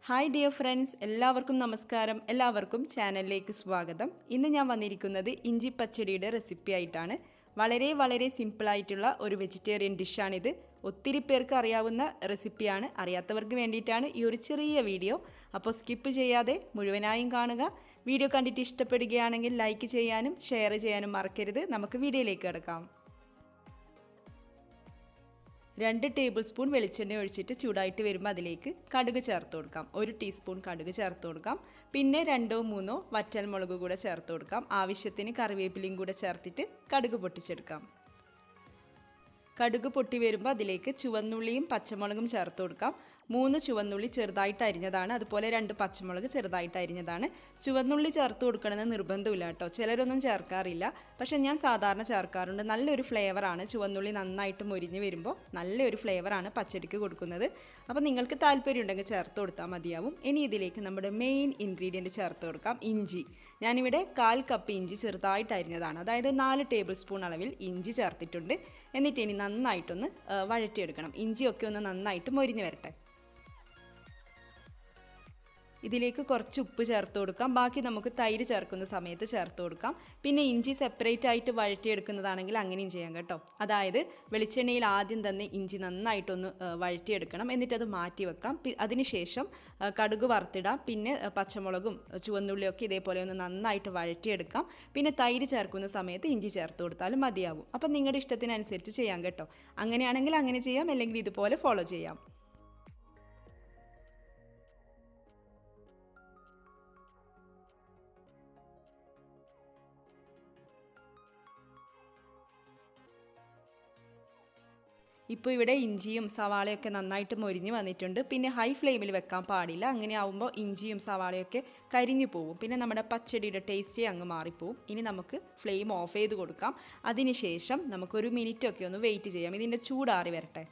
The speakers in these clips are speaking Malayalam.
ഹായ് ഡിയർ ഫ്രണ്ട്സ്, എല്ലാവർക്കും നമസ്കാരം. എല്ലാവർക്കും ചാനലിലേക്ക് സ്വാഗതം. ഇന്ന് ഞാൻ വന്നിരിക്കുന്നത് ഇഞ്ചി പച്ചടിയുടെ റെസിപ്പി ആയിട്ടാണ്. വളരെ സിമ്പിളായിട്ടുള്ള ഒരു വെജിറ്റേറിയൻ ഡിഷാണിത്. ഒത്തിരി പേർക്ക് അറിയാവുന്ന റെസിപ്പിയാണ്. അറിയാത്തവർക്ക് വേണ്ടിയിട്ടാണ് ഈ ഒരു ചെറിയ വീഡിയോ. അപ്പോൾ സ്കിപ്പ് ചെയ്യാതെ മുഴുവനായും കാണുക. വീഡിയോ കണ്ടിട്ട് ഇഷ്ടപ്പെടുകയാണെങ്കിൽ ലൈക്ക് ചെയ്യാനും ഷെയർ ചെയ്യാനും മറക്കരുത്. നമുക്ക് വീഡിയോയിലേക്ക് കിടക്കാം. 2 ടേബിൾ സ്പൂൺ വെളിച്ചെണ്ണ ഒഴിച്ചിട്ട് ചൂടായിട്ട് വരുമ്പോൾ അതിലേക്ക് കടുക് ചേർത്ത് കൊടുക്കാം. 1 ടീസ്പൂൺ കടുക് ചേർത്ത് കൊടുക്കാം. പിന്നെ 2-3 വറ്റൽമുളക് കൂടെ ചേർത്ത് കൊടുക്കാം. ആവശ്യത്തിന് കറിവേപ്പിലയും കൂടെ ചേർത്തിട്ട് കടുക് പൊട്ടിച്ചെടുക്കാം. കടുക് പൊട്ടി വരുമ്പോൾ അതിലേക്ക് ചുവന്നുള്ളിയും പച്ചമുളകും ചേർത്ത് കൊടുക്കാം. 3 ചുവന്നുള്ളി ചെറുതായിട്ട് അരിഞ്ഞതാണ്, അതുപോലെ 2 പച്ചമുളക് ചെറുതായിട്ട് അരിഞ്ഞതാണ്. ചുവന്നുള്ളി ചേർത്ത് കൊടുക്കണമെന്ന് നിർബന്ധമില്ല കേട്ടോ, ചിലരൊന്നും ചേർക്കാറില്ല. പക്ഷെ ഞാൻ സാധാരണ ചേർക്കാറുണ്ട്. നല്ലൊരു ഫ്ലേവറാണ്. ചുവന്നുള്ളി നന്നായിട്ട് മൊരിഞ്ഞ് വരുമ്പോൾ നല്ലൊരു ഫ്ലേവറാണ് പച്ചടിക്ക് കൊടുക്കുന്നത്. അപ്പോൾ നിങ്ങൾക്ക് താല്പര്യം ഉണ്ടെങ്കിൽ ചേർത്ത് കൊടുത്താൽ മതിയാവും. ഇനി ഇതിലേക്ക് നമ്മുടെ മെയിൻ ഇൻഗ്രീഡിയൻറ്റ് ചേർത്ത് കൊടുക്കാം, ഇഞ്ചി. ഞാനിവിടെ 1/4 കപ്പ് ഇഞ്ചി ചെറുതായിട്ട് അരിഞ്ഞതാണ്, അതായത് 4 ടേബിൾ സ്പൂൺ അളവിൽ ഇഞ്ചി ചേർത്തിട്ടുണ്ട്. എന്നിട്ട് ഇനി നന്നായിട്ടൊന്ന് വഴറ്റിയെടുക്കണം. ഇഞ്ചിയൊക്കെ ഒന്ന് നന്നായിട്ട് മൊരിഞ്ഞ് വരട്ടെ. ഇതിലേക്ക് കുറച്ച് ഉപ്പ് ചേർത്ത് കൊടുക്കാം. ബാക്കി നമുക്ക് തൈര് ചേർക്കുന്ന സമയത്ത് ചേർത്ത് കൊടുക്കാം. പിന്നെ ഇഞ്ചി സെപ്പറേറ്റ് ആയിട്ട് വഴറ്റിയെടുക്കുന്നതാണെങ്കിൽ അങ്ങനെയും ചെയ്യാം കേട്ടോ. അതായത് വെളിച്ചെണ്ണയിൽ ആദ്യം തന്നെ ഇഞ്ചി നന്നായിട്ടൊന്ന് വഴറ്റിയെടുക്കണം, എന്നിട്ടത് മാറ്റി വെക്കാം. അതിനുശേഷം കടുക് വറുത്തിടാം. പിന്നെ പച്ചമുളകും ചുവന്നുള്ളിയൊക്കെ ഇതേപോലെ ഒന്ന് നന്നായിട്ട് വഴറ്റിയെടുക്കാം. പിന്നെ തൈര് ചേർക്കുന്ന സമയത്ത് ഇഞ്ചി ചേർത്ത് കൊടുത്താലും മതിയാവും. അപ്പം നിങ്ങളുടെ ഇഷ്ടത്തിനനുസരിച്ച് ചെയ്യാം കേട്ടോ. അങ്ങനെയാണെങ്കിൽ അങ്ങനെ ചെയ്യാം, അല്ലെങ്കിൽ ഇതുപോലെ ഫോളോ ചെയ്യാം. ഇപ്പോൾ ഇവിടെ ഇഞ്ചിയും സവാളയൊക്കെ നന്നായിട്ട് മൊരിഞ്ഞ് വന്നിട്ടുണ്ട്. പിന്നെ ഹൈ ഫ്ലെയിമിൽ വെക്കാൻ പാടില്ല. അങ്ങനെ ആവുമ്പോൾ ഇഞ്ചിയും സവാളയൊക്കെ കരിഞ്ഞു പോവും. പിന്നെ നമ്മുടെ പച്ചടിയുടെ ടേസ്റ്റേ അങ്ങ് മാറിപ്പോവും. ഇനി നമുക്ക് ഫ്ലെയിം ഓഫ് ചെയ്ത് കൊടുക്കാം. അതിനുശേഷം നമുക്കൊരു മിനിറ്റൊക്കെ ഒന്ന് വെയിറ്റ് ചെയ്യാം. ഇതിൻ്റെ ചൂടാറി വരട്ടെ.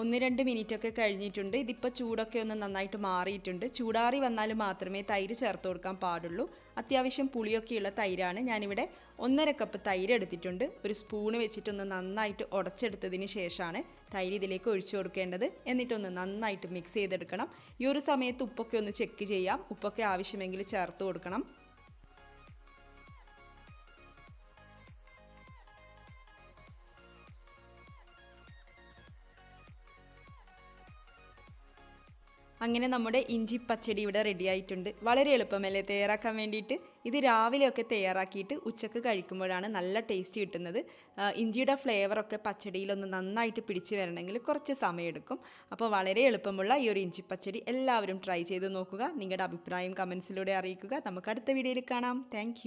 1-2 മിനിറ്റൊക്കെ കഴിഞ്ഞിട്ടുണ്ട്. ഇതിപ്പോൾ ചൂടൊക്കെ ഒന്ന് നന്നായിട്ട് മാറിയിട്ടുണ്ട്. ചൂടാറി വന്നാൽ മാത്രമേ തൈര് ചേർത്ത് കൊടുക്കാൻ പാടുള്ളൂ. അത്യാവശ്യം പുളിയൊക്കെയുള്ള തൈരാണ്. ഞാനിവിടെ 1.5 കപ്പ് തൈര് എടുത്തിട്ടുണ്ട്. ഒരു സ്പൂണ് വെച്ചിട്ടൊന്ന് നന്നായിട്ട് ഉടച്ചെടുത്തതിന് ശേഷമാണ് തൈര് ഇതിലേക്ക് ഒഴിച്ചു കൊടുക്കേണ്ടത്. എന്നിട്ടൊന്ന് നന്നായിട്ട് മിക്സ് ചെയ്തെടുക്കണം. ഈ ഒരു സമയത്ത് ഉപ്പൊക്കെ ഒന്ന് ചെക്ക് ചെയ്യാം. ഉപ്പൊക്കെ ആവശ്യമെങ്കിൽ ചേർത്ത് കൊടുക്കണം. അങ്ങനെ നമ്മുടെ ഇഞ്ചി പച്ചടി ഇവിടെ റെഡി ആയിട്ടുണ്ട്. വളരെ എളുപ്പമല്ലേ തയ്യാറാക്കാൻ വേണ്ടിയിട്ട്. ഇത് രാവിലെയൊക്കെ തയ്യാറാക്കിയിട്ട് ഉച്ചക്ക് കഴിക്കുമ്പോഴാണ് നല്ല ടേസ്റ്റ് കിട്ടുന്നത്. ഇഞ്ചിയുടെ ഫ്ലേവറൊക്കെ പച്ചടിയിലൊന്ന് നന്നായിട്ട് പിടിച്ച് വരണമെങ്കിൽ കുറച്ച് സമയമെടുക്കും. അപ്പോൾ വളരെ എളുപ്പമുള്ള ഈ ഒരു ഇഞ്ചി പച്ചടി എല്ലാവരും ട്രൈ ചെയ്ത് നോക്കുക. നിങ്ങളുടെ അഭിപ്രായം കമൻസിലൂടെ അറിയിക്കുക. നമുക്ക് അടുത്ത വീഡിയോയിൽ കാണാം. താങ്ക്